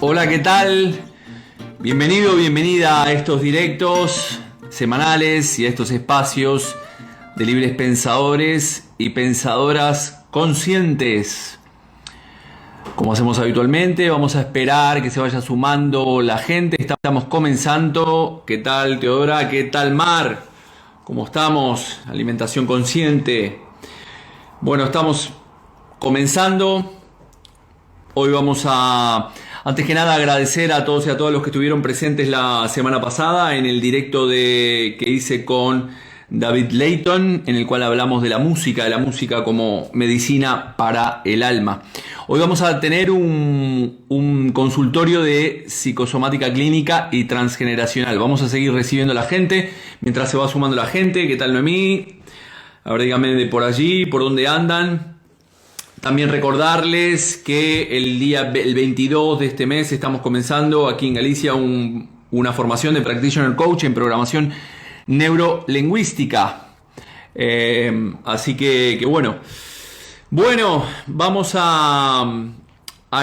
Hola, ¿qué tal? Bienvenido, bienvenida a estos directos semanales y a estos espacios de libres pensadores y pensadoras conscientes. Como hacemos habitualmente, vamos a esperar que se vaya sumando la gente. Estamos comenzando. ¿Qué tal, Teodora? ¿Qué tal, Mar? ¿Cómo estamos? Alimentación consciente. Bueno, estamos comenzando. Hoy vamos a, antes que nada, agradecer a todos y a todas los que estuvieron presentes la semana pasada en el directo que hice con David Layton, en el cual hablamos de la música como medicina para el alma. Hoy vamos a tener un consultorio de psicosomática clínica y transgeneracional. Vamos a seguir recibiendo a la gente mientras se va sumando la gente. ¿Qué tal, Noemí? A ver, díganme de por allí, por dónde andan. También recordarles que el 22 de este mes estamos comenzando aquí en Galicia una formación de Practitioner Coach en programación neurolingüística. Así que bueno. Bueno, vamos a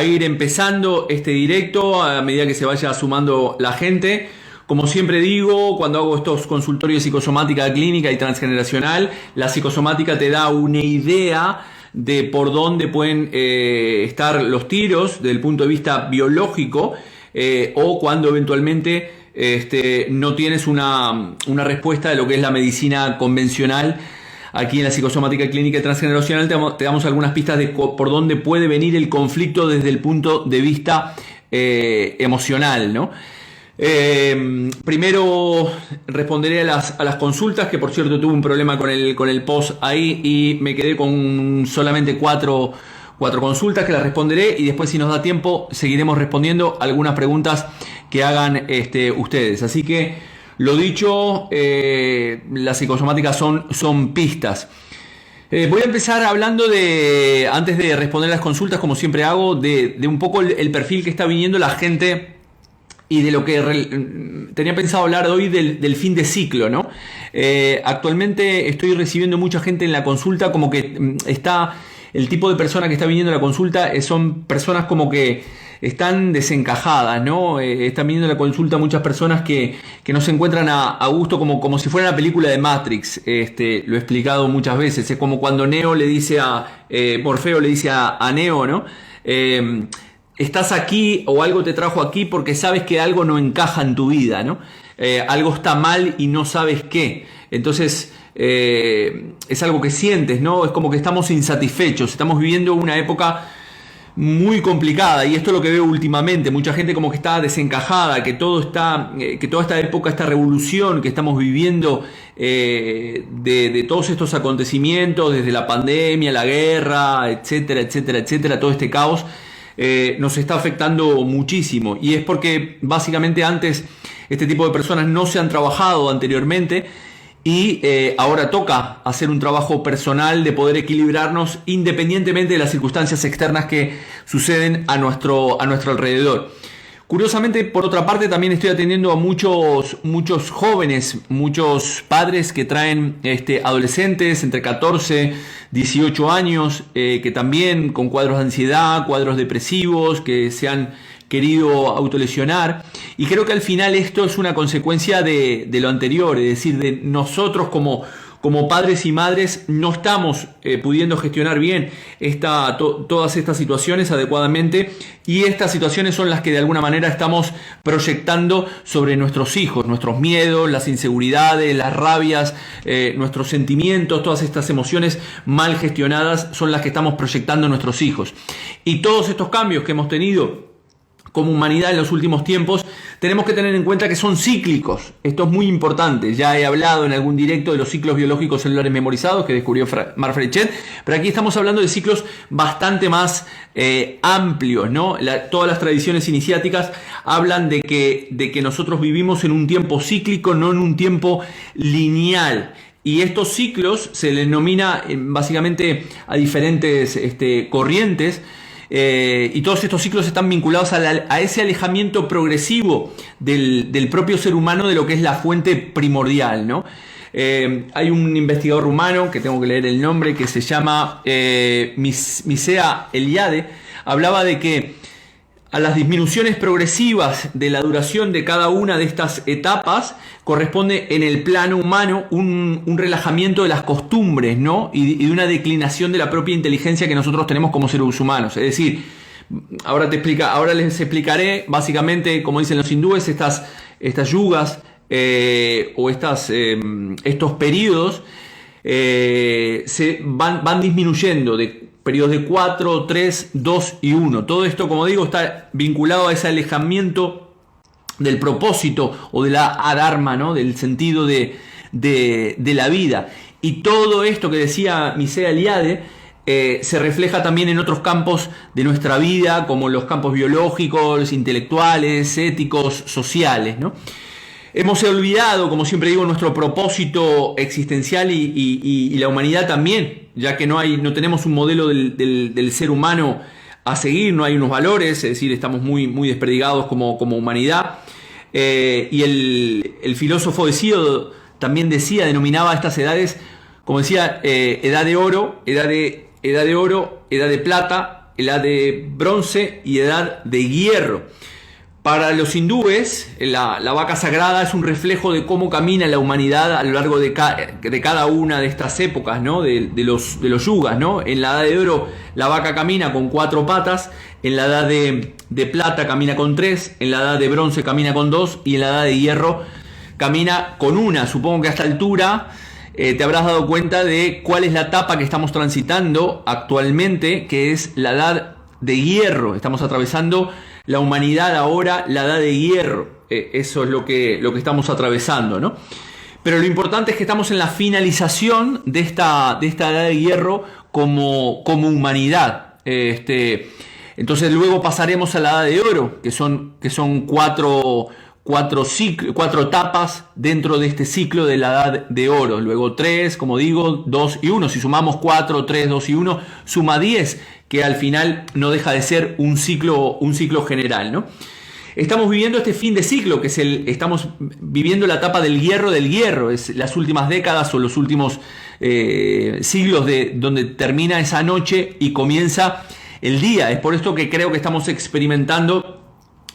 ir empezando este directo a medida que se vaya sumando la gente. Como siempre digo, cuando hago estos consultorios de psicosomática clínica y transgeneracional, la psicosomática te da una idea de por dónde pueden estar los tiros desde el punto de vista biológico, o cuando eventualmente no tienes una respuesta de lo que es la medicina convencional. Aquí en la psicosomática clínica y transgeneracional te damos algunas pistas de por dónde puede venir el conflicto desde el punto de vista emocional, ¿no? Primero responderé a las consultas, que por cierto tuve un problema con el post ahí y me quedé con solamente cuatro consultas que las responderé, y después, si nos da tiempo, seguiremos respondiendo algunas preguntas que hagan ustedes. Así que, lo dicho, las psicosomáticas son pistas. Voy a empezar hablando antes de responder las consultas, como siempre hago, de un poco el perfil que está viniendo la gente y de lo que tenía pensado hablar hoy del fin de ciclo, ¿no? Actualmente estoy recibiendo mucha gente en la consulta, como que está el tipo de persona que está viniendo a la consulta, son personas como que están desencajadas, ¿no? Están viniendo a la consulta muchas personas que no se encuentran a gusto, como si fuera una película de Matrix. Lo he explicado muchas veces. Es como cuando Neo le dice Morfeo le dice a Neo, ¿no? Estás aquí, o algo te trajo aquí porque sabes que algo no encaja en tu vida, ¿no? Algo está mal y no sabes qué. Entonces, es algo que sientes, ¿no? Es como que estamos insatisfechos. Estamos viviendo una época muy complicada, y esto es lo que veo últimamente. Mucha gente como que está desencajada, que toda esta época, esta revolución que estamos viviendo, de todos estos acontecimientos, desde la pandemia, la guerra, etcétera, todo este caos, nos está afectando muchísimo. Y es porque básicamente antes este tipo de personas no se han trabajado anteriormente, y ahora toca hacer un trabajo personal de poder equilibrarnos independientemente de las circunstancias externas que suceden a nuestro alrededor. Curiosamente, por otra parte, también estoy atendiendo a muchos jóvenes, muchos padres que traen adolescentes entre 14 y 18 años, que también con cuadros de ansiedad, cuadros depresivos, que se han querido autolesionar. Y creo que al final esto es una consecuencia de lo anterior, es decir, de nosotros como padres y madres no estamos pudiendo gestionar bien todas estas situaciones adecuadamente, y estas situaciones son las que de alguna manera estamos proyectando sobre nuestros hijos, nuestros miedos, las inseguridades, las rabias, nuestros sentimientos, todas estas emociones mal gestionadas son las que estamos proyectando en nuestros hijos. Y todos estos cambios que hemos tenido como humanidad en los últimos tiempos, tenemos que tener en cuenta que son cíclicos. Esto es muy importante. Ya he hablado en algún directo de los ciclos biológicos celulares memorizados que descubrió Mark Frechet, pero aquí estamos hablando de ciclos bastante más amplios, ¿no? Todas las tradiciones iniciáticas hablan de que nosotros vivimos en un tiempo cíclico, no en un tiempo lineal. Y estos ciclos se les denomina básicamente a diferentes corrientes. Y todos estos ciclos están vinculados a ese alejamiento progresivo del propio ser humano de lo que es la fuente primordial, ¿no? Hay un investigador rumano, que tengo que leer el nombre, que se llama Mircea Eliade. Hablaba de que a las disminuciones progresivas de la duración de cada una de estas etapas corresponde en el plano humano un relajamiento de las costumbres, ¿no? Y de una declinación de la propia inteligencia que nosotros tenemos como seres humanos. Es decir, ahora les explicaré básicamente, como dicen los hindúes, estas yugas o estos periodos se van disminuyendo de periodos de 4, 3, 2 y 1. Todo esto, como digo, está vinculado a ese alejamiento del propósito o de la adharma, ¿no? Del sentido de la vida. Y todo esto que decía Mircea Eliade se refleja también en otros campos de nuestra vida, como los campos biológicos, intelectuales, éticos, sociales, ¿no? Hemos olvidado, como siempre digo, nuestro propósito existencial y la humanidad también, ya que no tenemos un modelo del ser humano a seguir, no hay unos valores, es decir, estamos muy desperdigados como humanidad. Y el filósofo Hesíodo también denominaba estas edades, como decía, edad de oro, edad de plata, edad de bronce y edad de hierro. Para los hindúes, la vaca sagrada es un reflejo de cómo camina la humanidad a lo largo de cada una de estas épocas, ¿no? de los yugas, ¿no? En la edad de oro la vaca camina con 4 patas, en la edad de plata camina con 3, en la edad de bronce camina con 2 y en la edad de hierro camina con 1. Supongo que a esta altura te habrás dado cuenta de cuál es la etapa que estamos transitando actualmente, que es la edad de hierro. Estamos atravesando la humanidad ahora, la edad de hierro. Eso es lo que estamos atravesando, ¿no? Pero lo importante es que estamos en la finalización de esta edad de hierro como humanidad. Entonces luego pasaremos a la edad de oro, que son 4 etapas dentro de este ciclo de la edad de oro. Luego 3, como digo, 2 y 1. Si sumamos 4, 3, 2 y 1, suma 10, que al final no deja de ser un ciclo general, ¿no? Estamos viviendo este fin de ciclo, que estamos viviendo la etapa del hierro, es las últimas décadas o los últimos siglos donde termina esa noche y comienza el día. Es por esto que creo que estamos experimentando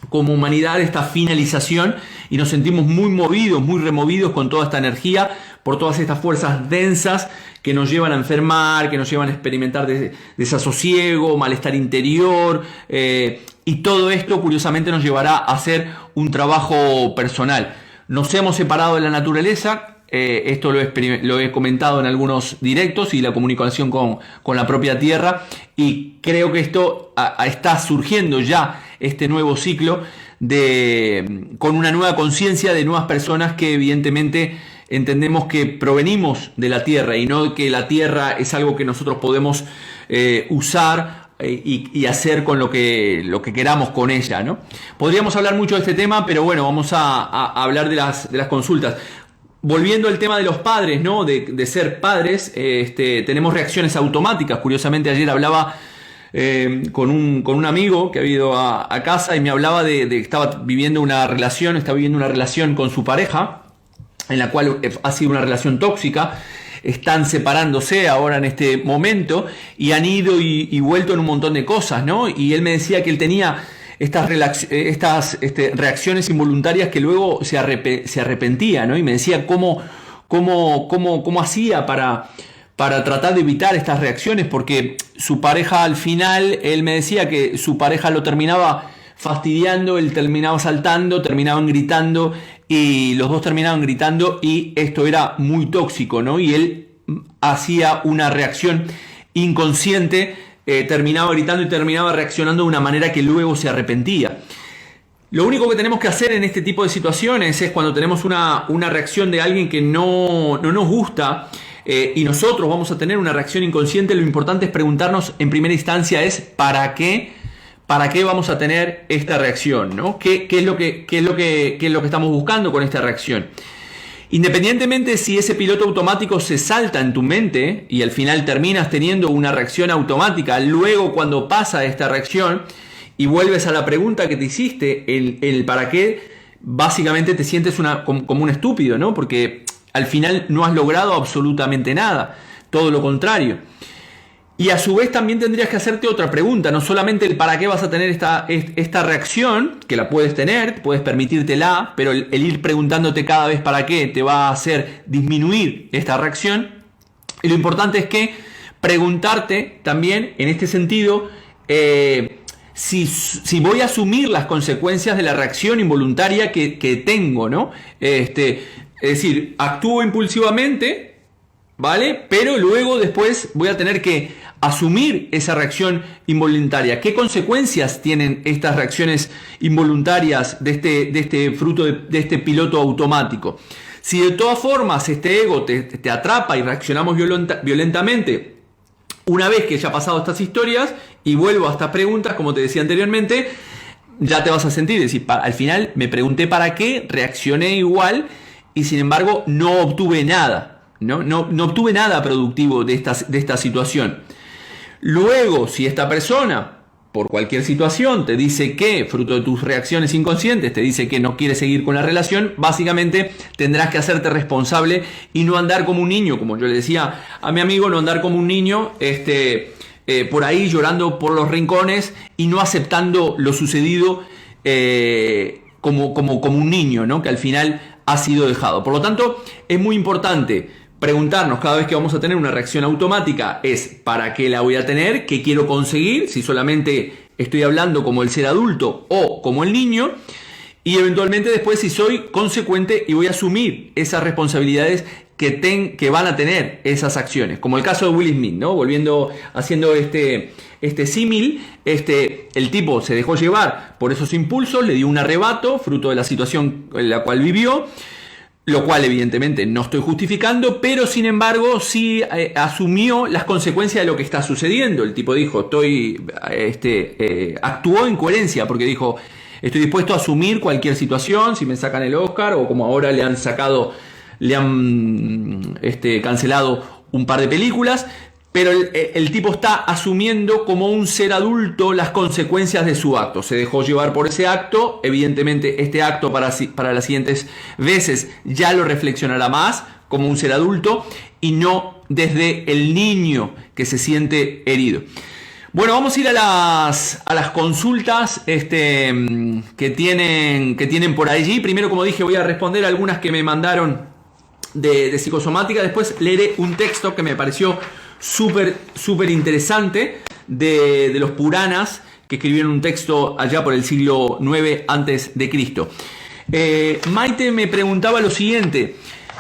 como humanidad esta finalización y nos sentimos muy movidos, muy removidos con toda esta energía por todas estas fuerzas densas que nos llevan a enfermar, que nos llevan a experimentar desasosiego, malestar interior, y todo esto curiosamente nos llevará a hacer un trabajo personal. Nos hemos separado de la naturaleza, esto lo he comentado en algunos directos y la comunicación con la propia tierra, y creo que esto está surgiendo ya este nuevo ciclo con una nueva conciencia de nuevas personas que evidentemente entendemos que provenimos de la tierra y no que la tierra es algo que nosotros podemos usar y hacer con lo que queramos con ella, ¿no? Podríamos hablar mucho de este tema, pero bueno, vamos a hablar de las consultas. Volviendo al tema de los padres, ¿no? De ser padres, tenemos reacciones automáticas. Curiosamente ayer hablaba con un amigo que ha ido a casa y me hablaba de que estaba viviendo una relación con su pareja, en la cual ha sido una relación tóxica. Están separándose ahora en este momento y han ido y vuelto en un montón de cosas, ¿no? Y él me decía que él tenía estas reacciones involuntarias que luego se arrepentía, ¿no? Y me decía cómo hacía para tratar de evitar estas reacciones, porque su pareja al final, él me decía que su pareja lo terminaba fastidiando, él terminaba saltando, terminaban gritando y los dos terminaban gritando y esto era muy tóxico, ¿no? Y él hacía una reacción inconsciente, terminaba gritando y terminaba reaccionando de una manera que luego se arrepentía. Lo único que tenemos que hacer en este tipo de situaciones es cuando tenemos una reacción de alguien que no nos gusta, y nosotros vamos a tener una reacción inconsciente, lo importante es preguntarnos en primera instancia es ¿para qué vamos a tener esta reacción, ¿no? ¿Qué es lo que estamos buscando con esta reacción? Independientemente si ese piloto automático se salta en tu mente y al final terminas teniendo una reacción automática, luego cuando pasa esta reacción y vuelves a la pregunta que te hiciste, el para qué, básicamente te sientes como un estúpido, ¿no? Porque al final no has logrado absolutamente nada, todo lo contrario. Y a su vez también tendrías que hacerte otra pregunta, no solamente el para qué vas a tener esta reacción, que la puedes tener, puedes permitírtela, pero el ir preguntándote cada vez para qué te va a hacer disminuir esta reacción. Y lo importante es que preguntarte también en este sentido si voy a asumir las consecuencias de la reacción involuntaria que tengo, ¿no? Es decir, actúo impulsivamente, ¿vale? Pero luego después voy a tener que asumir esa reacción involuntaria. ¿Qué consecuencias tienen estas reacciones involuntarias de este fruto de este piloto automático? Si de todas formas este ego te atrapa y reaccionamos violentamente, una vez que ya ha pasado estas historias y vuelvo a estas preguntas, como te decía anteriormente, ya te vas a sentir, decir, al final me pregunté para qué, reaccioné igual y sin embargo no obtuve nada, no obtuve nada productivo de esta situación. Luego, si esta persona, por cualquier situación, te dice que, fruto de tus reacciones inconscientes, te dice que no quiere seguir con la relación, básicamente tendrás que hacerte responsable y no andar como un niño, como yo le decía a mi amigo, no andar como un niño, por ahí llorando por los rincones y no aceptando lo sucedido como un niño, ¿no? Que al final ha sido dejado. Por lo tanto, es muy importante preguntarnos cada vez que vamos a tener una reacción automática es ¿para qué la voy a tener? ¿Qué quiero conseguir? Si solamente estoy hablando como el ser adulto o como el niño. Y eventualmente después si soy consecuente y voy a asumir esas responsabilidades que van a tener esas acciones. Como el caso de Will Smith, ¿no? Haciendo este símil, el tipo se dejó llevar por esos impulsos, le dio un arrebato, fruto de la situación en la cual vivió, lo cual evidentemente no estoy justificando, pero sin embargo sí asumió las consecuencias de lo que está sucediendo. El tipo dijo, actuó en coherencia porque dijo, estoy dispuesto a asumir cualquier situación, si me sacan el Oscar o como ahora le han cancelado un par de películas, pero el tipo está asumiendo como un ser adulto las consecuencias de su acto. Se dejó llevar por ese acto. Evidentemente este acto para las siguientes veces ya lo reflexionará más como un ser adulto y no desde el niño que se siente herido. Bueno, vamos a ir a las consultas que tienen por allí. Primero, como dije, voy a responder algunas que me mandaron de psicosomática. Después leeré un texto que me pareció súper interesante de los Puranas, que escribieron un texto allá por el siglo IX antes de Cristo. Maite me preguntaba lo siguiente,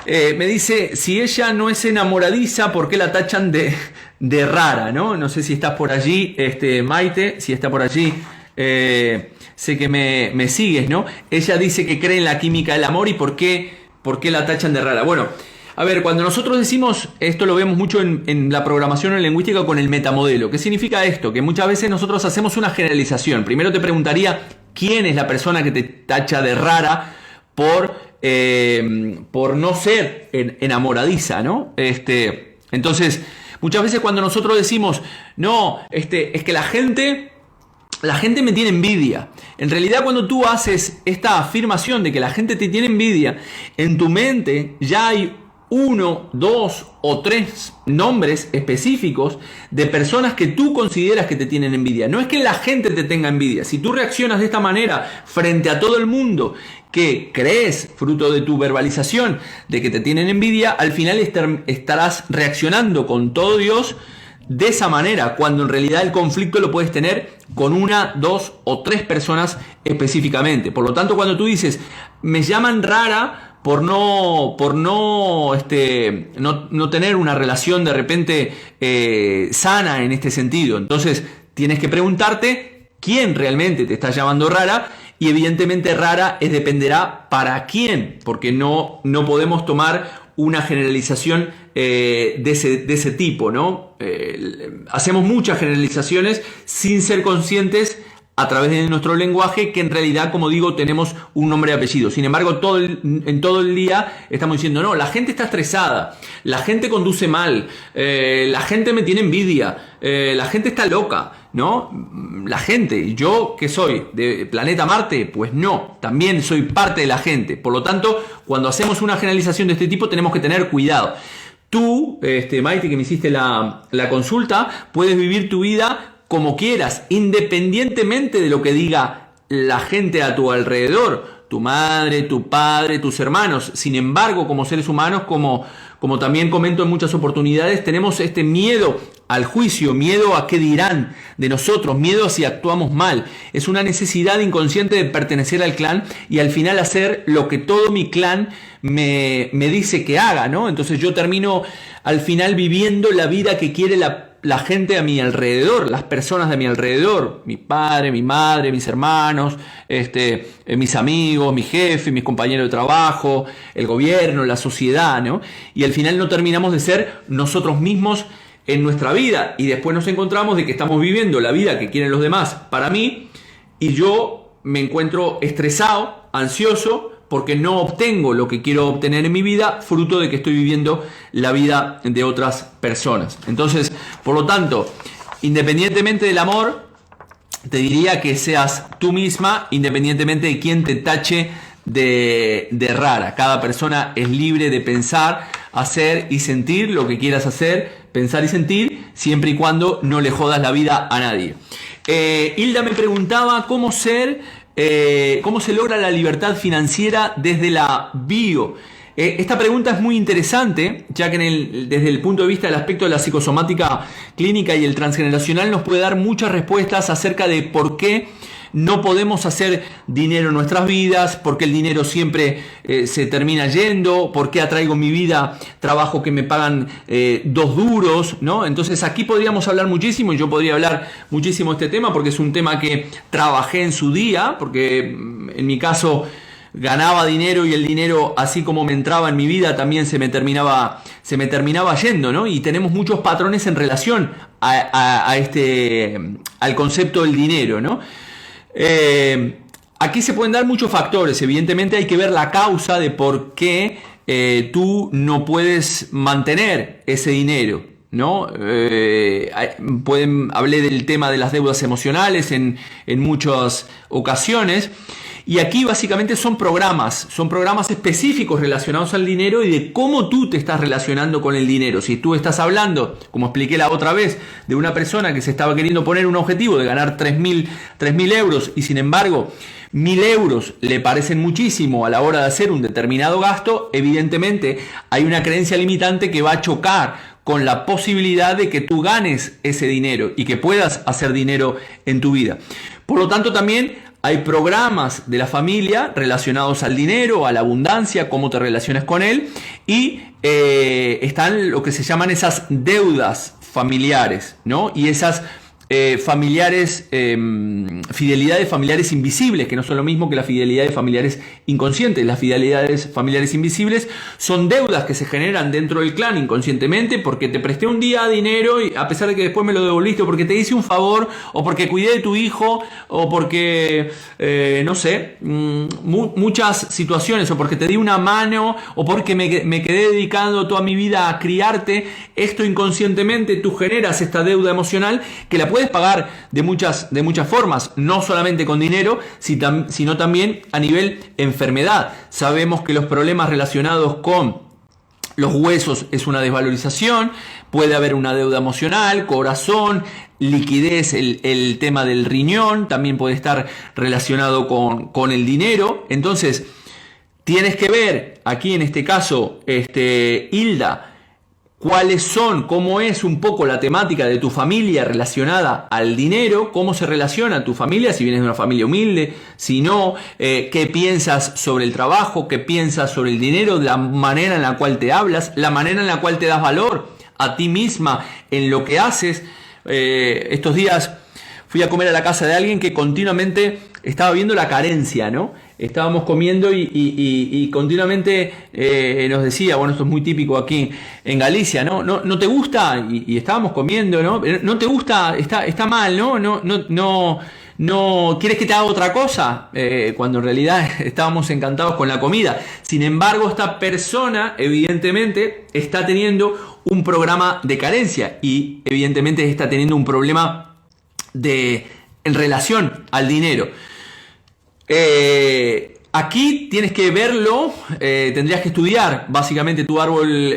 me dice, si ella no es enamoradiza, ¿por qué la tachan de rara? No sé si estás por allí, Maite, si está por allí, sé que me sigues, ¿no? Ella dice que cree en la química del amor y ¿por qué la tachan de rara? Bueno, a ver, cuando nosotros decimos, esto lo vemos mucho en la programación en lingüística con el metamodelo. ¿Qué significa esto? Que muchas veces nosotros hacemos una generalización. Primero te preguntaría, ¿quién es la persona que te tacha de rara por no ser enamoradiza, ¿no? Entonces, muchas veces cuando nosotros decimos, no, es que la gente me tiene envidia. En realidad, cuando tú haces esta afirmación de que la gente te tiene envidia, en tu mente ya hay 1, 2 o 3 nombres específicos de personas que tú consideras que te tienen envidia. No es que la gente te tenga envidia. Si tú reaccionas de esta manera frente a todo el mundo que crees, fruto de tu verbalización, de que te tienen envidia, al final estarás reaccionando con todo Dios de esa manera, cuando en realidad el conflicto lo puedes tener con 1, 2 o 3 personas específicamente. Por lo tanto, cuando tú dices, me llaman rara por no tener una relación de repente sana en este sentido, entonces tienes que preguntarte quién realmente te está llamando rara. Y evidentemente rara dependerá para quién, porque no podemos tomar una generalización de ese tipo, ¿no? Hacemos muchas generalizaciones sin ser conscientes a través de nuestro lenguaje que en realidad, como digo, tenemos un nombre y apellido. Sin embargo, en todo el día estamos diciendo, no, la gente está estresada, la gente conduce mal, la gente me tiene envidia, la gente está loca, ¿no? La gente, ¿yo qué soy? ¿De planeta Marte? Pues no, también soy parte de la gente. Por lo tanto, cuando hacemos una generalización de este tipo tenemos que tener cuidado. tú, Maite, que me hiciste la consulta, puedes vivir tu vida como quieras, independientemente de lo que diga la gente a tu alrededor, tu madre, tu padre, tus hermanos. Sin embargo, como seres humanos, como también comento en muchas oportunidades, tenemos este miedo al juicio, miedo a qué dirán de nosotros, miedo a si actuamos mal. Es una necesidad inconsciente de pertenecer al clan y al final hacer lo que todo mi clan me dice que haga, ¿no? Entonces yo termino al final viviendo la vida que quiere la gente a mi alrededor, las personas de mi alrededor, mi padre, mi madre, mis hermanos, mis amigos, mi jefe, mis compañeros de trabajo, el gobierno, la sociedad, ¿no? Y al final no terminamos de ser nosotros mismos en nuestra vida y después nos encontramos de que estamos viviendo la vida que quieren los demás para mí y yo me encuentro estresado, ansioso, porque no obtengo lo que quiero obtener en mi vida, fruto de que estoy viviendo la vida de otras personas. Entonces, por lo tanto, independientemente del amor, te diría que seas tú misma, independientemente de quién te tache de rara. Cada persona es libre de pensar, hacer y sentir lo que quieras hacer, pensar y sentir, siempre y cuando no le jodas la vida a nadie. Hilda me preguntaba cómo se logra la libertad financiera desde la bio. Esta pregunta es muy interesante, ya que desde el punto de vista del aspecto de la psicosomática clínica y el transgeneracional nos puede dar muchas respuestas acerca de por qué no podemos hacer dinero en nuestras vidas, por qué el dinero siempre se termina yendo, por qué atraigo en mi vida trabajo que me pagan 2 duros, ¿no? Entonces aquí podríamos hablar muchísimo, y yo podría hablar muchísimo de este tema porque es un tema que trabajé en su día, porque en mi caso ganaba dinero y el dinero, así como me entraba en mi vida, también se me terminaba yendo, ¿no? Y tenemos muchos patrones en relación al concepto del dinero, ¿no? Aquí se pueden dar muchos factores. Evidentemente hay que ver la causa de por qué tú no puedes mantener ese dinero, ¿no? Hablé del tema de las deudas emocionales en muchas ocasiones. Y aquí básicamente son programas específicos relacionados al dinero y de cómo tú te estás relacionando con el dinero. Si tú estás hablando, como expliqué la otra vez, de una persona que se estaba queriendo poner un objetivo de ganar 3.000 euros y sin embargo 1.000 euros le parecen muchísimo a la hora de hacer un determinado gasto, evidentemente hay una creencia limitante que va a chocar con la posibilidad de que tú ganes ese dinero y que puedas hacer dinero en tu vida. Por lo tanto, también hay programas de la familia relacionados al dinero, a la abundancia, cómo te relacionas con él, y están lo que se llaman esas deudas familiares, ¿no? Y esas fidelidades familiares invisibles, que no son lo mismo que las fidelidades familiares inconscientes. Las fidelidades familiares invisibles son deudas que se generan dentro del clan inconscientemente porque te presté un día dinero y a pesar de que después me lo devolviste, o porque te hice un favor, o porque cuidé de tu hijo, o porque no sé, muchas situaciones, o porque te di una mano, o porque me quedé dedicando toda mi vida a criarte. Esto inconscientemente tú generas esta deuda emocional que la puedes pagar de muchas formas, no solamente con dinero, sino también a nivel enfermedad. Sabemos que los problemas relacionados con los huesos es una desvalorización, puede haber una deuda emocional, corazón, liquidez, el tema del riñón también puede estar relacionado con el dinero. Entonces tienes que ver aquí en este caso, Hilda, cuáles son, cómo es un poco la temática de tu familia relacionada al dinero, cómo se relaciona tu familia, si vienes de una familia humilde, si no, qué piensas sobre el trabajo, qué piensas sobre el dinero, la manera en la cual te hablas, la manera en la cual te das valor a ti misma en lo que haces. Estos días fui a comer a la casa de alguien que continuamente estaba viendo la carencia, ¿no? Estábamos comiendo y continuamente nos decía, bueno, esto es muy típico aquí en Galicia, ¿no te gusta? Y estábamos comiendo, ¿no? ¿No te gusta? Está mal, ¿no? No ¿quieres que te haga otra cosa? Cuando en realidad estábamos encantados con la comida. Sin embargo, esta persona evidentemente está teniendo un programa de carencia y evidentemente está teniendo un problema en relación al dinero. Aquí tienes que verlo, tendrías que estudiar básicamente tu árbol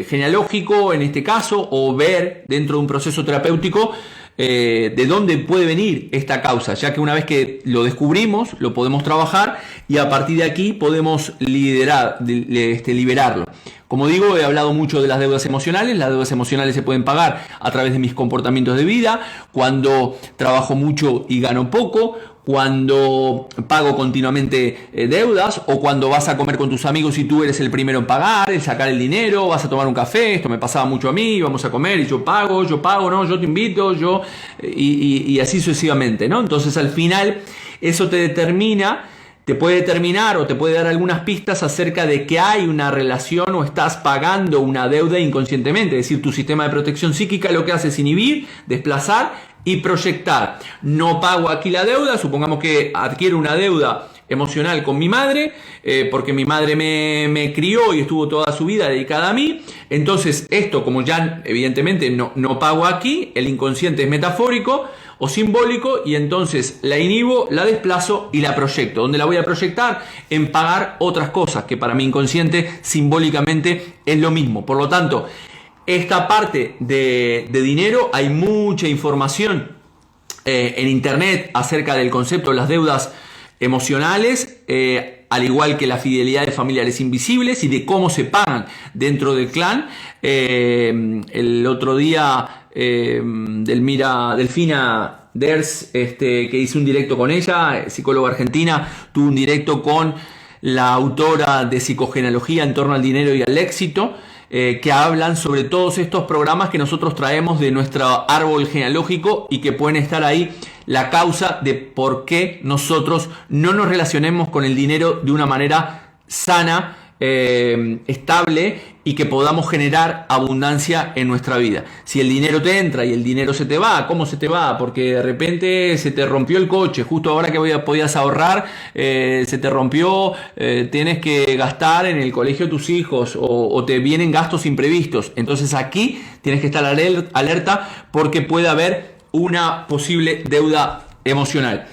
genealógico en este caso, o ver dentro de un proceso terapéutico de dónde puede venir esta causa, ya que una vez que lo descubrimos, lo podemos trabajar y a partir de aquí podemos liberarlo. Como digo, he hablado mucho de las deudas emocionales. Las deudas emocionales se pueden pagar a través de mis comportamientos de vida, cuando trabajo mucho y gano poco, cuando pago continuamente deudas, o cuando vas a comer con tus amigos y tú eres el primero en pagar, en sacar el dinero, vas a tomar un café, esto me pasaba mucho a mí, vamos a comer y yo pago, no, yo te invito, y así sucesivamente, ¿no? Entonces al final eso te puede determinar o te puede dar algunas pistas acerca de que hay una relación o estás pagando una deuda inconscientemente. Es decir, tu sistema de protección psíquica lo que hace es inhibir, desplazar y proyectar. No pago aquí la deuda, supongamos que adquiero una deuda emocional con mi madre, porque mi madre me crió y estuvo toda su vida dedicada a mí. Entonces esto, como ya evidentemente no pago aquí, el inconsciente es metafórico o simbólico, y entonces la inhibo, la desplazo y la proyecto. ¿Dónde la voy a proyectar? En pagar otras cosas, que para mi inconsciente simbólicamente es lo mismo. Por lo tanto, esta parte de dinero, hay mucha información en internet acerca del concepto de las deudas emocionales, al igual que la fidelidad de familiares invisibles y de cómo se pagan dentro del clan. El otro día Delfina Ders, que hice un directo con ella, psicóloga argentina, tuvo un directo con la autora de Psicogenealogía en torno al dinero y al éxito, que hablan sobre todos estos programas que nosotros traemos de nuestro árbol genealógico y que pueden estar ahí la causa de por qué nosotros no nos relacionemos con el dinero de una manera sana, estable, y que podamos generar abundancia en nuestra vida. Si el dinero te entra y el dinero se te va, ¿cómo se te va? Porque de repente se te rompió el coche, justo ahora que podías ahorrar, se te rompió, tienes que gastar en el colegio de tus hijos, o te vienen gastos imprevistos. Entonces aquí tienes que estar alerta, porque puede haber una posible deuda emocional.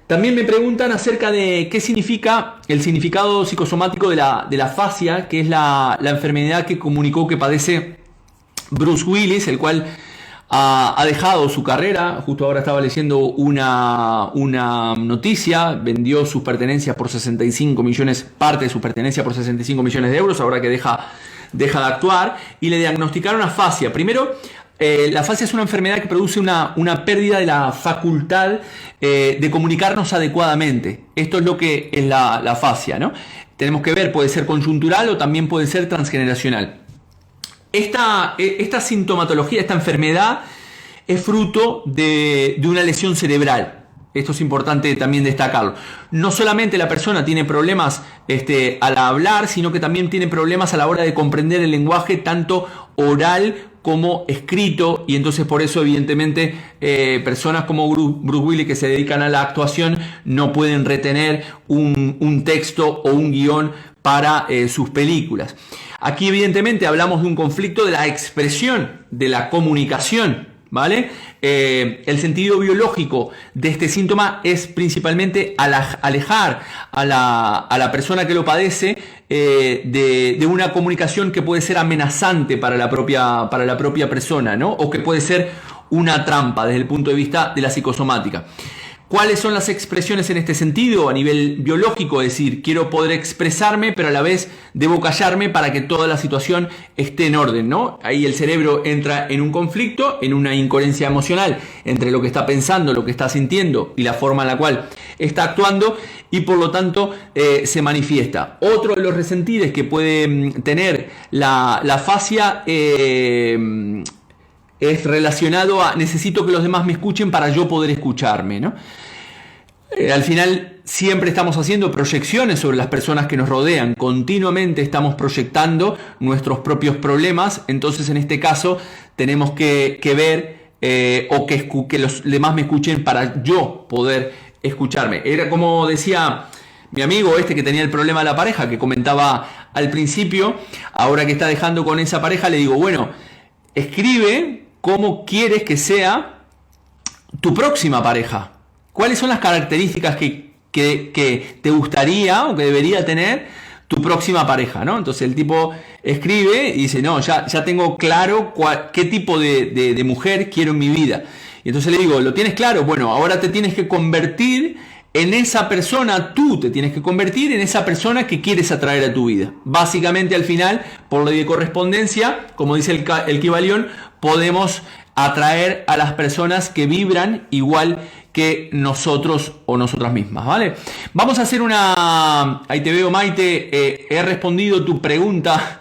También me preguntan acerca de qué significa el significado psicosomático de la afasia, que es la enfermedad que comunicó que padece Bruce Willis, el cual ha dejado su carrera. Justo ahora estaba leyendo una noticia: vendió sus pertenencias por 65 millones, parte de sus pertenencias por 65 millones de euros, ahora que deja de actuar, y le diagnosticaron afasia. Primero, la afasia es una enfermedad que produce una pérdida de la facultad de comunicarnos adecuadamente. Esto es lo que es la afasia, ¿no? Tenemos que ver, puede ser conjuntural o también puede ser transgeneracional. Esta sintomatología, esta enfermedad, es fruto de una lesión cerebral. Esto es importante también destacarlo. No solamente la persona tiene problemas al hablar, sino que también tiene problemas a la hora de comprender el lenguaje, tanto oral como escrito, y entonces por eso evidentemente personas como Bruce Willis, que se dedican a la actuación, no pueden retener un texto o un guión para sus películas. Aquí evidentemente hablamos de un conflicto de la expresión, de la comunicación, ¿vale? El sentido biológico de este síntoma es principalmente alejar a la persona que lo padece de una comunicación que puede ser amenazante para la propia persona, ¿no? O que puede ser una trampa desde el punto de vista de la psicosomática. ¿Cuáles son las expresiones en este sentido a nivel biológico? Es decir, quiero poder expresarme, pero a la vez debo callarme para que toda la situación esté en orden, ¿no? Ahí el cerebro entra en un conflicto, en una incoherencia emocional entre lo que está pensando, lo que está sintiendo y la forma en la cual está actuando, y por lo tanto se manifiesta. Otro de los resentires que puede tener la afasia es relacionado a necesito que los demás me escuchen para yo poder escucharme, ¿no? Al final siempre estamos haciendo proyecciones sobre las personas que nos rodean, continuamente estamos proyectando nuestros propios problemas. Entonces en este caso tenemos que ver o que los demás me escuchen para yo poder escucharme. Era como decía mi amigo que tenía el problema de la pareja, que comentaba al principio. Ahora que está dejando con esa pareja, le digo, bueno, escribe cómo quieres que sea tu próxima pareja. ¿Cuáles son las características que que te gustaría o que debería tener tu próxima pareja, ¿no? Entonces el tipo escribe y dice, no, ya tengo claro qué tipo de mujer quiero en mi vida. Y entonces le digo, ¿lo tienes claro? Bueno, ahora te tienes que convertir en esa persona, tú te tienes que convertir en esa persona que quieres atraer a tu vida. Básicamente al final, por ley de correspondencia, como dice el Kybalión, podemos atraer a las personas que vibran igual que nosotros o nosotras mismas, ¿vale? Vamos a hacer ahí te veo, Maite, he respondido tu pregunta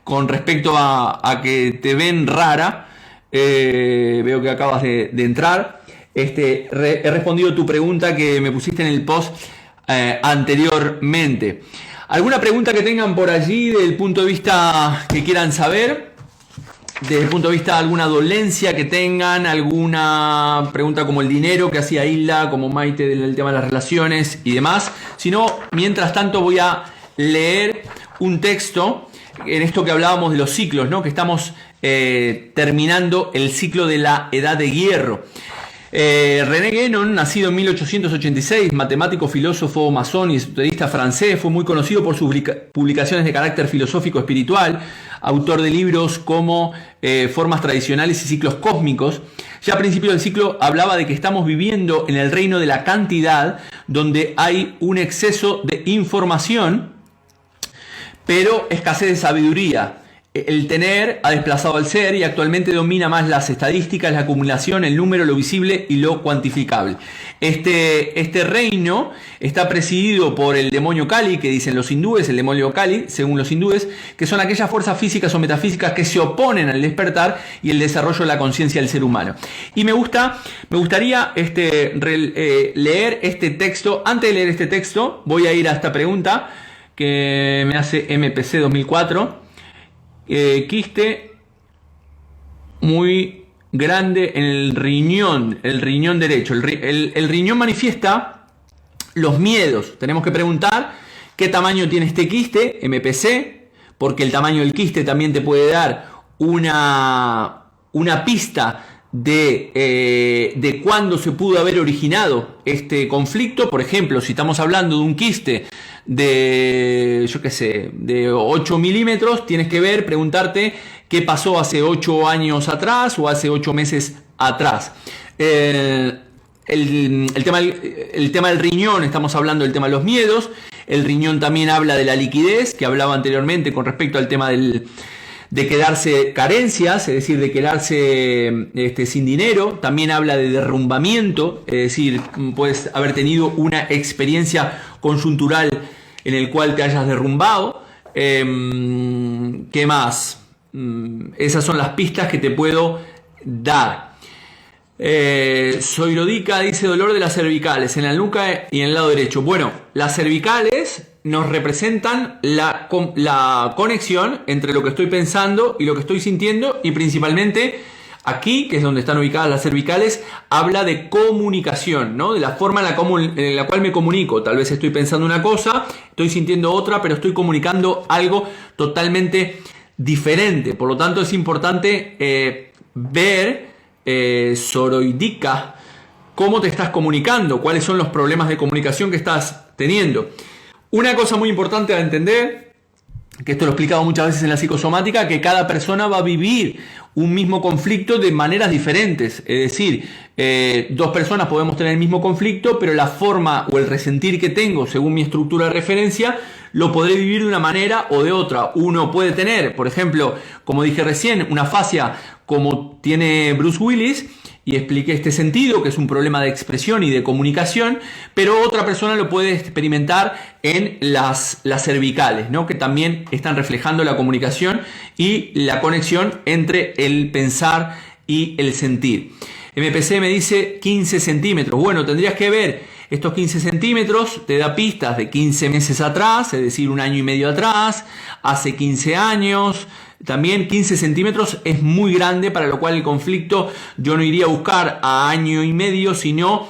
con respecto a que te ven rara, veo que acabas de entrar. He respondido tu pregunta que me pusiste en el post anteriormente. ¿Alguna pregunta que tengan por allí desde el punto de vista que quieran saber? Desde el punto de vista de alguna dolencia que tengan, alguna pregunta como el dinero que hacía Hilda, como Maite del tema de las relaciones y demás. Si no, mientras tanto voy a leer un texto en esto que hablábamos de los ciclos, ¿no? Que estamos terminando el ciclo de la Edad de Hierro. René Guénon, nacido en 1886, matemático, filósofo, masón y esoterista francés, fue muy conocido por sus publicaciones de carácter filosófico espiritual, autor de libros como Formas Tradicionales y Ciclos Cósmicos. Ya a principios del ciclo hablaba de que estamos viviendo en el reino de la cantidad, donde hay un exceso de información, pero escasez de sabiduría. El tener ha desplazado al ser y actualmente domina más las estadísticas, la acumulación, el número, lo visible y lo cuantificable. Este reino está presidido por el demonio Kali, que dicen los hindúes, el demonio Kali, según los hindúes, que son aquellas fuerzas físicas o metafísicas que se oponen al despertar y el desarrollo de la conciencia del ser humano. Y me gustaría leer este texto. Antes de leer este texto, voy a ir a esta pregunta que me hace MPC 2004. Quiste muy grande en el riñón derecho. El riñón manifiesta los miedos. Tenemos que preguntar qué tamaño tiene este quiste, MPC, porque el tamaño del quiste también te puede dar una pista de cuándo se pudo haber originado este conflicto. Por ejemplo, si estamos hablando de un quiste de 8 milímetros, tienes que preguntarte qué pasó hace 8 años atrás o hace 8 meses atrás. El tema del riñón, estamos hablando del tema de los miedos. El riñón también habla de la liquidez, que hablaba anteriormente con respecto al tema de quedarse carencias, es decir, de quedarse sin dinero. También habla de derrumbamiento, es decir, puedes haber tenido una experiencia coyuntural en el cual te hayas derrumbado. ¿Qué más? Esas son las pistas que te puedo dar. Soirodica dice dolor de las cervicales en la nuca y en el lado derecho. Bueno, las cervicales nos representan la conexión entre lo que estoy pensando y lo que estoy sintiendo, y principalmente aquí, que es donde están ubicadas las cervicales, habla de comunicación, ¿no? De la forma en la cual me comunico. Tal vez estoy pensando una cosa, estoy sintiendo otra, pero estoy comunicando algo totalmente diferente. Por lo tanto, es importante ver soroidica cómo te estás comunicando, cuáles son los problemas de comunicación que estás teniendo. Una cosa muy importante a entender, que esto lo he explicado muchas veces en la psicosomática, que cada persona va a vivir un mismo conflicto de maneras diferentes. Es decir, dos personas podemos tener el mismo conflicto, pero la forma o el resentir que tengo según mi estructura de referencia lo podré vivir de una manera o de otra. Uno puede tener, por ejemplo, como dije recién, una fascia como tiene Bruce Willis, y expliqué este sentido, que es un problema de expresión y de comunicación, pero otra persona lo puede experimentar en las cervicales, ¿no? Que también están reflejando la comunicación y la conexión entre el pensar y el sentir. MPC me dice 15 centímetros. Bueno, tendrías que ver estos 15 centímetros, te da pistas de 15 meses atrás, es decir, 1 año y medio atrás, hace 15 años. También 15 centímetros es muy grande, para lo cual el conflicto yo no iría a buscar a año y medio, sino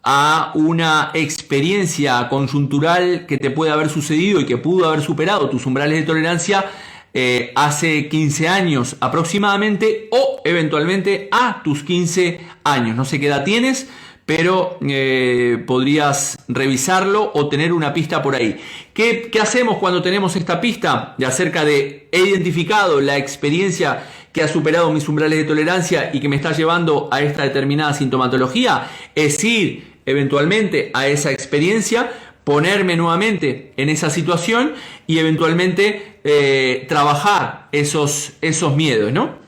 a una experiencia coyuntural que te puede haber sucedido y que pudo haber superado tus umbrales de tolerancia hace 15 años aproximadamente, o eventualmente a tus 15 años. No sé qué edad tienes, pero podrías revisarlo o tener una pista por ahí. ¿Qué hacemos cuando tenemos esta pista de acerca de he identificado la experiencia que ha superado mis umbrales de tolerancia y que me está llevando a esta determinada sintomatología? Es ir eventualmente a esa experiencia, ponerme nuevamente en esa situación y eventualmente trabajar esos miedos, ¿no?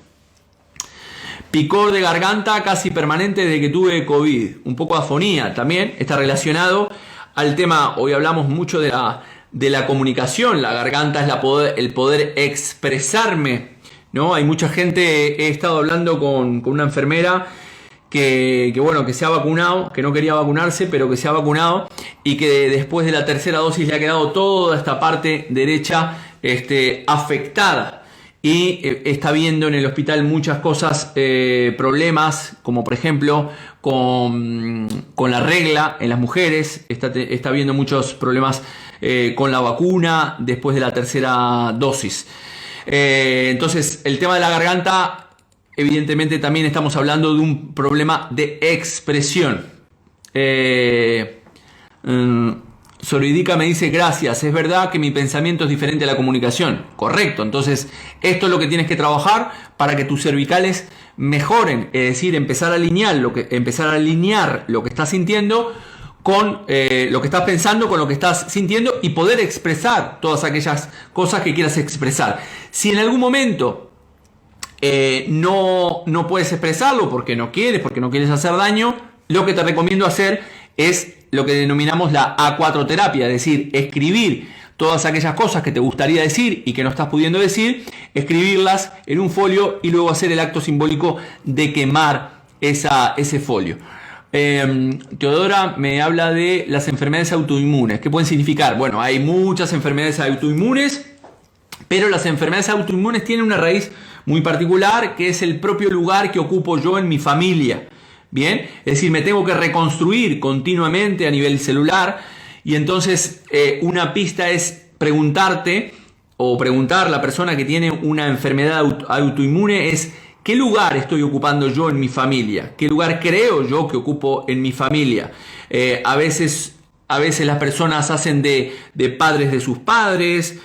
Picor de garganta casi permanente desde que tuve COVID. Un poco de afonía también está relacionado al tema. Hoy hablamos mucho de la comunicación. La garganta es el poder expresarme, ¿no? Hay mucha gente. He estado hablando con una enfermera que se ha vacunado, que no quería vacunarse, pero que se ha vacunado y que después de la tercera dosis le ha quedado toda esta parte derecha afectada. Y está viendo en el hospital muchas cosas, problemas, como por ejemplo con la regla en las mujeres. Está viendo muchos problemas con la vacuna después de la tercera dosis. Entonces, el tema de la garganta, evidentemente también estamos hablando de un problema de expresión. Soridica me dice gracias, es verdad que mi pensamiento es diferente a la comunicación. Correcto, entonces esto es lo que tienes que trabajar para que tus cervicales mejoren, es decir, empezar a alinear lo que estás sintiendo con lo que estás pensando, con lo que estás sintiendo y poder expresar todas aquellas cosas que quieras expresar. Si en algún momento no puedes expresarlo porque no quieres hacer daño, lo que te recomiendo hacer es lo que denominamos la A4 terapia, es decir, escribir todas aquellas cosas que te gustaría decir y que no estás pudiendo decir, escribirlas en un folio y luego hacer el acto simbólico de quemar ese folio. Teodora me habla de las enfermedades autoinmunes. ¿Qué pueden significar? Bueno, hay muchas enfermedades autoinmunes, pero las enfermedades autoinmunes tienen una raíz muy particular, que es el propio lugar que ocupo yo en mi familia. Bien, es decir, me tengo que reconstruir continuamente a nivel celular y entonces una pista es preguntarte o preguntar a la persona que tiene una enfermedad autoinmune es ¿qué lugar estoy ocupando yo en mi familia? ¿Qué lugar creo yo que ocupo en mi familia? A veces las personas hacen de padres de sus padres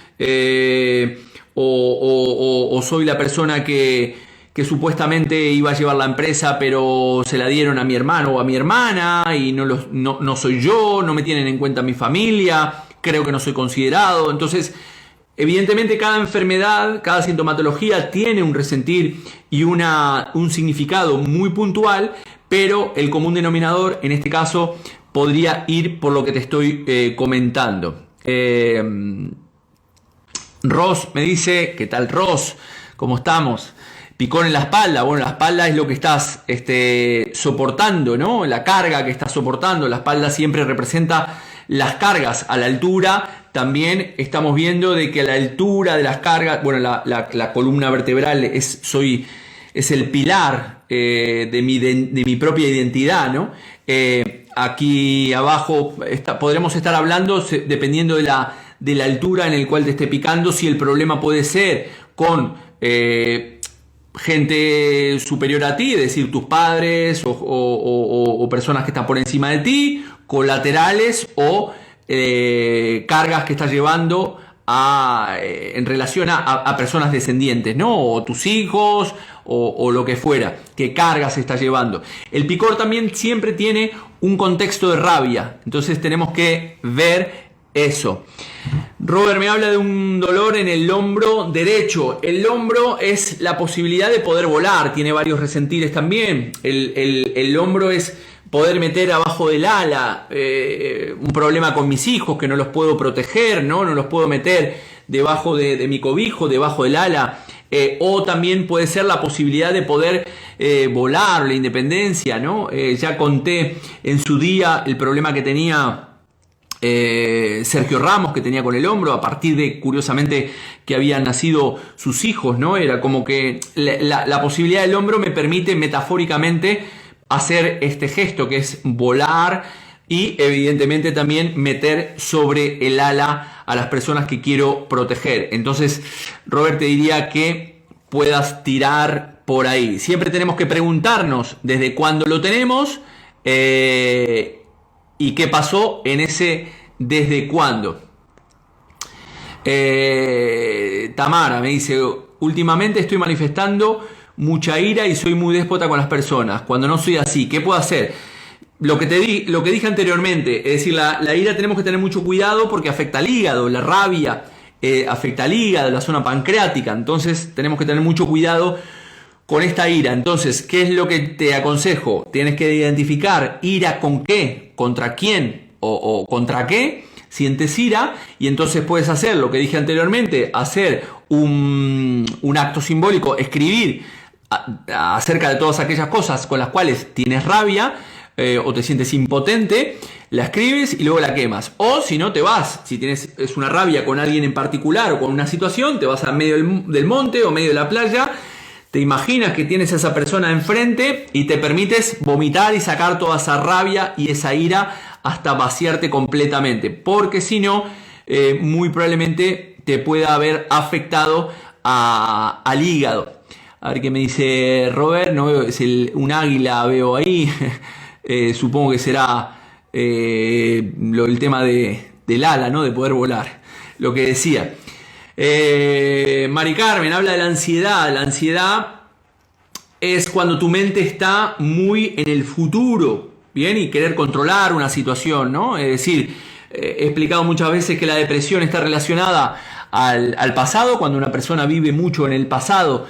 o soy la persona que supuestamente iba a llevar la empresa, pero se la dieron a mi hermano o a mi hermana y no soy yo, no me tienen en cuenta mi familia, creo que no soy considerado. Entonces, evidentemente cada enfermedad, cada sintomatología tiene un resentir y un significado muy puntual, pero el común denominador en este caso podría ir por lo que te estoy comentando. Ross me dice, ¿qué tal Ross? ¿Cómo estamos? Picón en la espalda. Bueno, la espalda es lo que estás soportando, ¿no? La carga que estás soportando. La espalda siempre representa las cargas. A la altura también estamos viendo de que a la altura de las cargas, bueno, la columna vertebral es el pilar de mi propia identidad, ¿no? Aquí abajo podremos estar hablando, dependiendo de la altura en el cual te esté picando, si el problema puede ser con gente superior a ti, es decir, tus padres o personas que están por encima de ti, colaterales o cargas que estás llevando en relación a personas descendientes, ¿no? O tus hijos o lo que fuera, qué cargas estás llevando. El picor también siempre tiene un contexto de rabia, entonces tenemos que ver eso. Robert me habla de un dolor en el hombro derecho. El hombro es la posibilidad de poder volar, tiene varios resentires también. El hombro es poder meter abajo del ala, un problema con mis hijos que no los puedo proteger, no los puedo meter debajo de mi cobijo, debajo del ala. O también puede ser la posibilidad de poder volar, la independencia, ¿no? Ya conté en su día el problema que tenía Sergio Ramos, que tenía con el hombro, a partir de, curiosamente, que habían nacido sus hijos, ¿no? Era como que la posibilidad del hombro me permite metafóricamente hacer este gesto que es volar y evidentemente también meter sobre el ala a las personas que quiero proteger. Entonces, Robert, te diría que puedas tirar por ahí. Siempre tenemos que preguntarnos desde cuándo lo tenemos ¿Y qué pasó en ese desde cuándo? Tamara me dice, últimamente estoy manifestando mucha ira y soy muy déspota con las personas. Cuando no soy así, ¿qué puedo hacer? Lo que dije anteriormente, es decir, la ira tenemos que tener mucho cuidado porque afecta al hígado, la rabia afecta al hígado, la zona pancreática. Entonces tenemos que tener mucho cuidado con esta ira. Entonces, ¿qué es lo que te aconsejo? Tienes que identificar ira con qué, contra quién o contra qué. Sientes ira y entonces puedes hacer lo que dije anteriormente, hacer un acto simbólico, escribir acerca de todas aquellas cosas con las cuales tienes rabia o te sientes impotente, la escribes y luego la quemas. O si no, te vas, si es una rabia con alguien en particular o con una situación, te vas a medio del monte o medio de la playa, te imaginas que tienes a esa persona enfrente y te permites vomitar y sacar toda esa rabia y esa ira hasta vaciarte completamente, porque si no, muy probablemente te pueda haber afectado al hígado. A ver qué me dice Robert, no veo, es un águila, veo ahí, supongo que será el tema del ala, ¿no? De poder volar, lo que decía. Mari Carmen habla de la ansiedad. La ansiedad es cuando tu mente está muy en el futuro, bien, y querer controlar una situación, ¿no? Es decir, he explicado muchas veces que la depresión está relacionada al pasado, cuando una persona vive mucho en el pasado.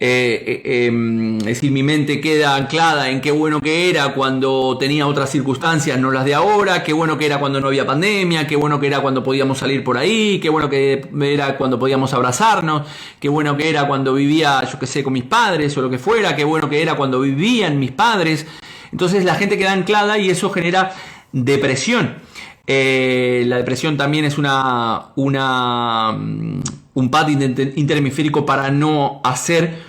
Es decir, mi mente queda anclada en qué bueno que era cuando tenía otras circunstancias, no las de ahora, qué bueno que era cuando no había pandemia, qué bueno que era cuando podíamos salir por ahí, qué bueno que era cuando podíamos abrazarnos, qué bueno que era cuando vivía, yo qué sé, con mis padres o lo que fuera, qué bueno que era cuando vivían mis padres. Entonces la gente queda anclada y eso genera depresión. La depresión también es un pad interhemisférico para no hacer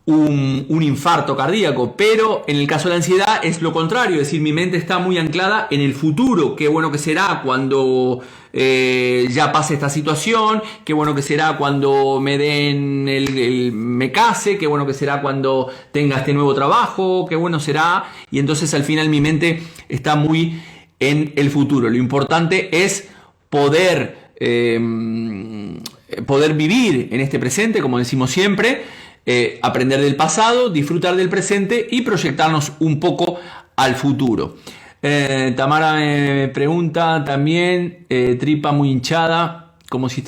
un infarto cardíaco, pero en el caso de la ansiedad es lo contrario, es decir, mi mente está muy anclada en el futuro, qué bueno que será cuando ya pase esta situación, qué bueno que será cuando me den me case, qué bueno que será cuando tenga este nuevo trabajo, qué bueno será, y entonces al final mi mente está muy en el futuro. Lo importante es poder vivir en este presente, como decimos siempre, aprender del pasado, disfrutar del presente y proyectarnos un poco al futuro. Tamara me pregunta también, tripa muy hinchada, como si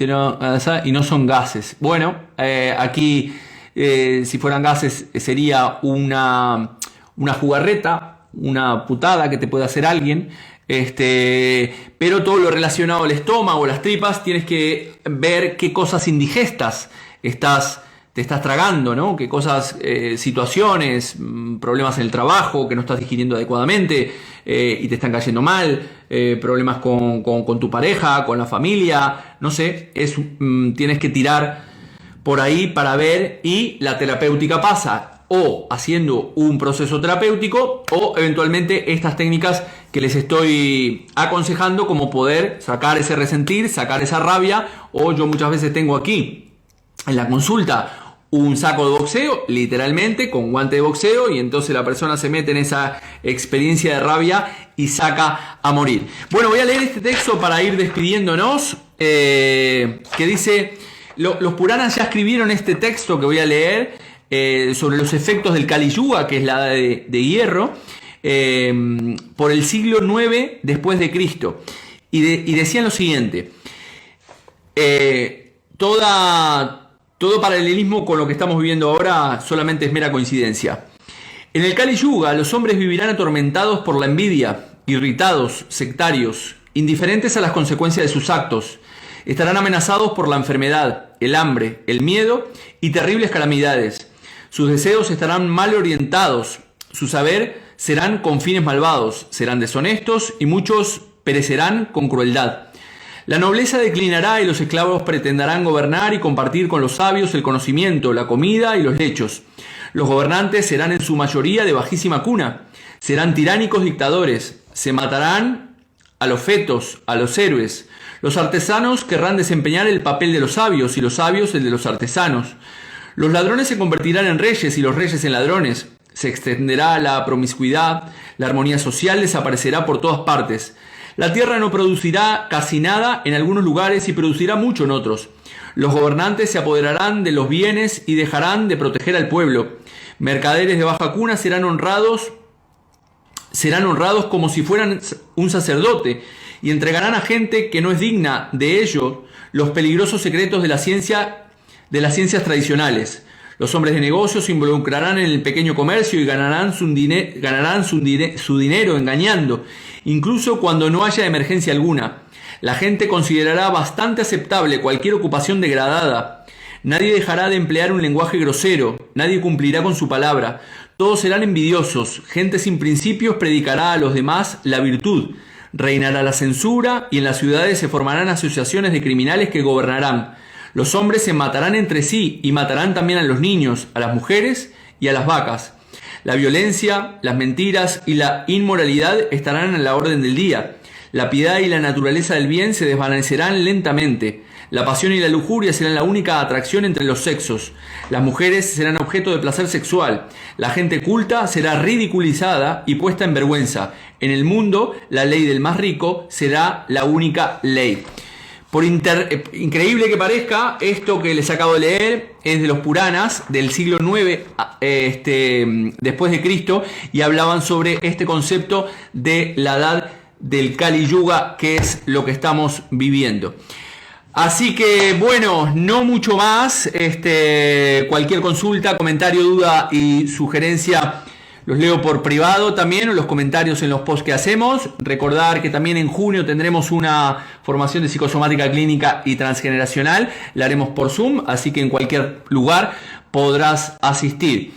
y no son gases. Bueno, aquí si fueran gases sería una jugarreta, una putada que te puede hacer alguien. Pero todo lo relacionado al estómago, las tripas, tienes que ver qué cosas indigestas te estás tragando, ¿no? Qué cosas, situaciones, problemas en el trabajo que no estás digiriendo adecuadamente y te están cayendo mal, problemas con tu pareja, con la familia, no sé, tienes que tirar por ahí para ver, y la terapéutica pasa o haciendo un proceso terapéutico o eventualmente estas técnicas que les estoy aconsejando, como poder sacar ese resentir, sacar esa rabia, o yo muchas veces tengo aquí en la consulta un saco de boxeo, literalmente con guante de boxeo, y entonces la persona se mete en esa experiencia de rabia y saca a morir. Bueno, voy a leer este texto para ir despidiéndonos, que dice, los Puranas ya escribieron este texto que voy a leer, sobre los efectos del Kali Yuga, que es la edad de hierro, por el siglo IX después de Cristo, y decían lo siguiente: todo paralelismo con lo que estamos viviendo ahora solamente es mera coincidencia. En el Kali Yuga los hombres vivirán atormentados por la envidia, irritados, sectarios, indiferentes a las consecuencias de sus actos. Estarán amenazados por la enfermedad, el hambre, el miedo y terribles calamidades. Sus deseos estarán mal orientados, su saber serán con fines malvados, serán deshonestos y muchos perecerán con crueldad. La nobleza declinará y los esclavos pretenderán gobernar y compartir con los sabios el conocimiento, la comida y los lechos. Los gobernantes serán en su mayoría de bajísima cuna, serán tiránicos dictadores, se matarán a los fetos, a los héroes. Los artesanos querrán desempeñar el papel de los sabios y los sabios el de los artesanos. Los ladrones se convertirán en reyes y los reyes en ladrones. se extenderá la promiscuidad, la armonía social desaparecerá por todas partes. La tierra no producirá casi nada en algunos lugares y producirá mucho en otros. Los gobernantes se apoderarán de los bienes y dejarán de proteger al pueblo. Mercaderes de baja cuna serán honrados como si fueran un sacerdote y entregarán a gente que no es digna de ello los peligrosos secretos de las ciencias tradicionales. Los hombres de negocios se involucrarán en el pequeño comercio y ganarán su dinero engañando, incluso cuando no haya emergencia alguna. La gente considerará bastante aceptable cualquier ocupación degradada. Nadie dejará de emplear un lenguaje grosero, nadie cumplirá con su palabra. Todos serán envidiosos, gente sin principios predicará a los demás la virtud. Reinará la censura y en las ciudades se formarán asociaciones de criminales que gobernarán. Los hombres se matarán entre sí y matarán también a los niños, a las mujeres y a las vacas. La violencia, las mentiras y la inmoralidad estarán a la orden del día. La piedad y la naturaleza del bien se desvanecerán lentamente. La pasión y la lujuria serán la única atracción entre los sexos. Las mujeres serán objeto de placer sexual. La gente culta será ridiculizada y puesta en vergüenza. En el mundo, la ley del más rico será la única ley. Increíble que parezca, esto que les acabo de leer es de los Puranas del siglo IX después de Cristo, y hablaban sobre este concepto de la edad del Kali Yuga, que es lo que estamos viviendo. Así que bueno, no mucho más. Cualquier consulta, comentario, duda y sugerencia los leo por privado también, o los comentarios en los posts que hacemos. Recordar que también en junio tendremos una formación de psicosomática clínica y transgeneracional. La haremos por Zoom, así que en cualquier lugar podrás asistir.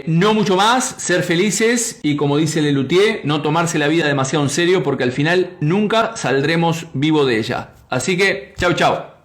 No mucho más, ser felices y, como dice Lelutier, no tomarse la vida demasiado en serio, porque al final nunca saldremos vivo de ella. Así que, chau chau.